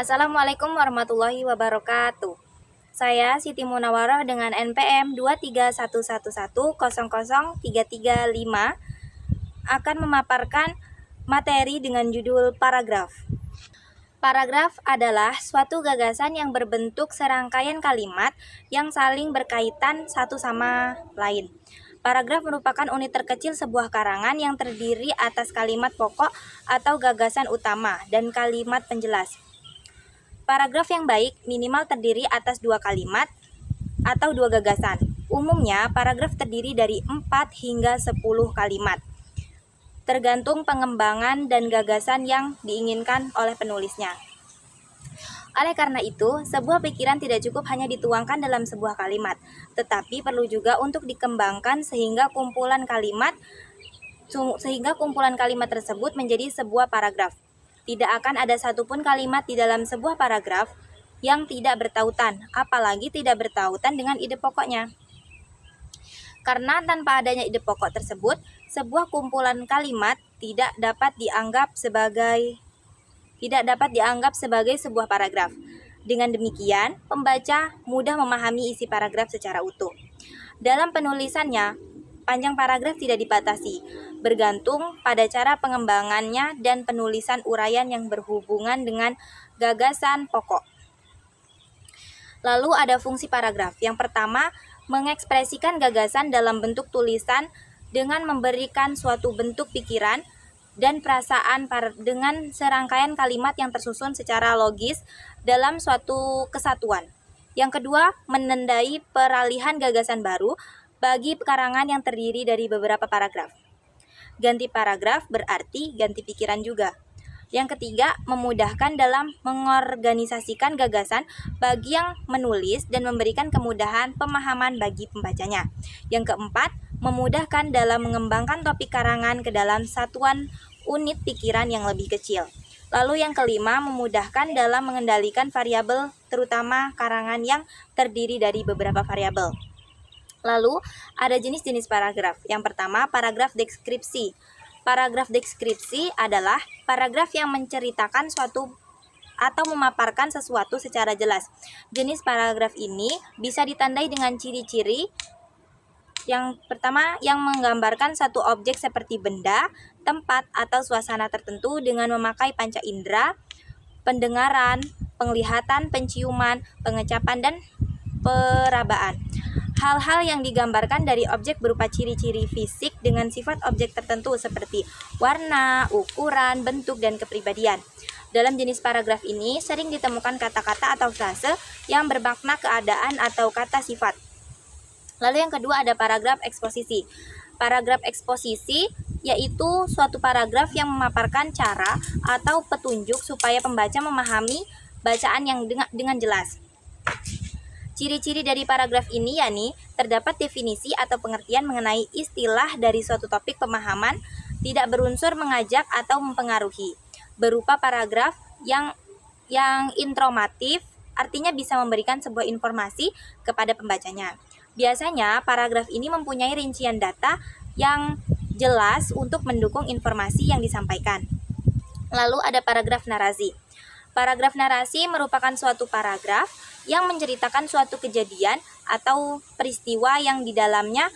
Assalamualaikum warahmatullahi wabarakatuh. Saya Siti Munawarah dengan NPM 23111000335 akan memaparkan materi dengan judul paragraf. Paragraf adalah suatu gagasan yang berbentuk serangkaian kalimat yang saling berkaitan satu sama lain. Paragraf merupakan unit terkecil sebuah karangan yang terdiri atas kalimat pokok atau gagasan utama dan kalimat penjelas. Paragraf yang baik minimal terdiri atas 2 kalimat atau 2 gagasan. Umumnya, paragraf terdiri dari 4 hingga 10 kalimat, tergantung pengembangan dan gagasan yang diinginkan oleh penulisnya. Oleh karena itu, sebuah pikiran tidak cukup hanya dituangkan dalam sebuah kalimat, tetapi perlu juga untuk dikembangkan sehingga kumpulan kalimat tersebut menjadi sebuah paragraf. Tidak akan ada satupun kalimat di dalam sebuah paragraf yang tidak bertautan, apalagi tidak bertautan dengan ide pokoknya. Karena tanpa adanya ide pokok tersebut, sebuah kumpulan kalimat tidak dapat dianggap sebagai sebuah paragraf. Dengan demikian, pembaca mudah memahami isi paragraf secara utuh. Dalam penulisannya, panjang paragraf tidak dibatasi, bergantung pada cara pengembangannya dan penulisan uraian yang berhubungan dengan gagasan pokok. Lalu ada fungsi paragraf. Yang pertama, mengekspresikan gagasan dalam bentuk tulisan dengan memberikan suatu bentuk pikiran dan perasaan dengan serangkaian kalimat yang tersusun secara logis dalam suatu kesatuan. Yang kedua, menandai peralihan gagasan baru bagi karangan yang terdiri dari beberapa paragraf. Ganti paragraf berarti ganti pikiran juga. Yang ketiga, memudahkan dalam mengorganisasikan gagasan bagi yang menulis dan memberikan kemudahan pemahaman bagi pembacanya. Yang keempat, memudahkan dalam mengembangkan topik karangan ke dalam satuan unit pikiran yang lebih kecil. Lalu yang kelima, memudahkan dalam mengendalikan variabel, terutama karangan yang terdiri dari beberapa variabel. Lalu, ada jenis-jenis paragraf. Yang pertama, paragraf deskripsi. Paragraf deskripsi adalah paragraf yang menceritakan suatu atau memaparkan sesuatu secara jelas. Jenis paragraf ini bisa ditandai dengan ciri-ciri. Yang pertama, yang menggambarkan satu objek seperti benda, tempat, atau suasana tertentu dengan memakai panca indera, pendengaran, penglihatan, penciuman, pengecapan, dan perabaan. Hal-hal yang digambarkan dari objek berupa ciri-ciri fisik dengan sifat objek tertentu seperti warna, ukuran, bentuk, dan kepribadian. Dalam jenis paragraf ini sering ditemukan kata-kata atau frase yang bermakna keadaan atau kata sifat. Lalu yang kedua ada paragraf eksposisi. Paragraf eksposisi yaitu suatu paragraf yang memaparkan cara atau petunjuk supaya pembaca memahami bacaan yang dengan jelas. Ciri-ciri dari paragraf ini yakni terdapat definisi atau pengertian mengenai istilah dari suatu topik pemahaman, tidak berunsur mengajak atau mempengaruhi. Berupa paragraf yang informatif, artinya bisa memberikan sebuah informasi kepada pembacanya. Biasanya paragraf ini mempunyai rincian data yang jelas untuk mendukung informasi yang disampaikan. Lalu ada paragraf narasi. Paragraf narasi merupakan suatu paragraf yang menceritakan suatu kejadian atau peristiwa yang di dalamnya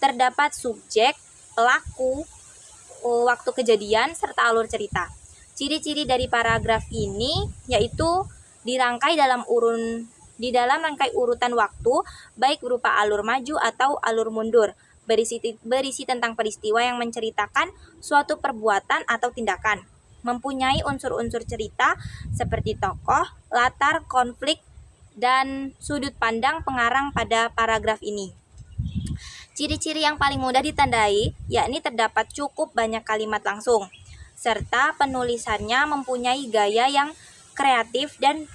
terdapat subjek, pelaku, waktu kejadian, serta alur cerita. Ciri-ciri dari paragraf ini yaitu dirangkai dalam rangkai urutan waktu, baik berupa alur maju atau alur mundur, berisi tentang peristiwa yang menceritakan suatu perbuatan atau tindakan, mempunyai unsur-unsur cerita seperti tokoh, latar, konflik, dan sudut pandang pengarang pada paragraf ini. Ciri-ciri yang paling mudah ditandai yakni terdapat cukup banyak kalimat langsung, serta penulisannya mempunyai gaya yang kreatif dan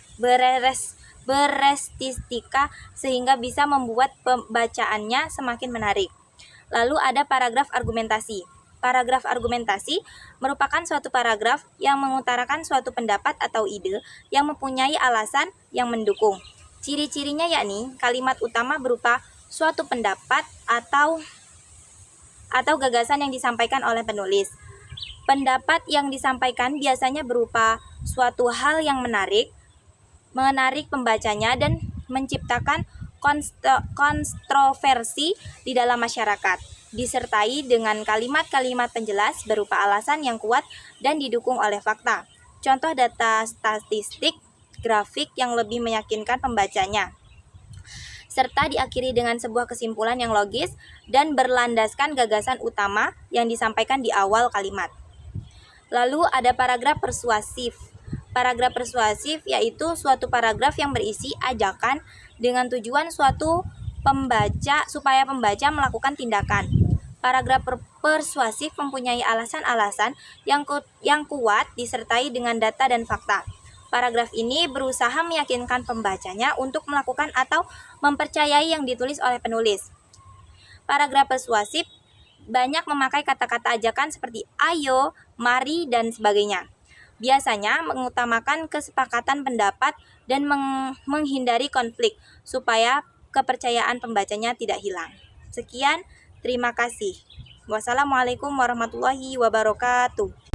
berestistika sehingga bisa membuat pembacaannya semakin menarik. Lalu ada paragraf argumentasi. Paragraf argumentasi merupakan suatu paragraf yang mengutarakan suatu pendapat atau ide yang mempunyai alasan yang mendukung. Ciri-cirinya yakni kalimat utama berupa suatu pendapat atau gagasan yang disampaikan oleh penulis. Pendapat yang disampaikan biasanya berupa suatu hal yang menarik, menarik pembacanya dan menciptakan kontroversi di dalam masyarakat, disertai dengan kalimat-kalimat penjelas berupa alasan yang kuat dan didukung oleh fakta. Contoh data statistik, grafik yang lebih meyakinkan pembacanya, serta diakhiri dengan sebuah kesimpulan yang logis dan berlandaskan gagasan utama yang disampaikan di awal kalimat. Lalu ada paragraf persuasif. Paragraf persuasif yaitu suatu paragraf yang berisi ajakan dengan tujuan supaya pembaca melakukan tindakan. Paragraf persuasif mempunyai alasan-alasan yang kuat disertai dengan data dan fakta. Paragraf ini berusaha meyakinkan pembacanya untuk melakukan atau mempercayai yang ditulis oleh penulis. Paragraf persuasif banyak memakai kata-kata ajakan seperti ayo, mari, dan sebagainya. Biasanya mengutamakan kesepakatan pendapat dan menghindari konflik supaya kepercayaan pembacanya tidak hilang. Sekian, terima kasih. Wassalamualaikum warahmatullahi wabarakatuh.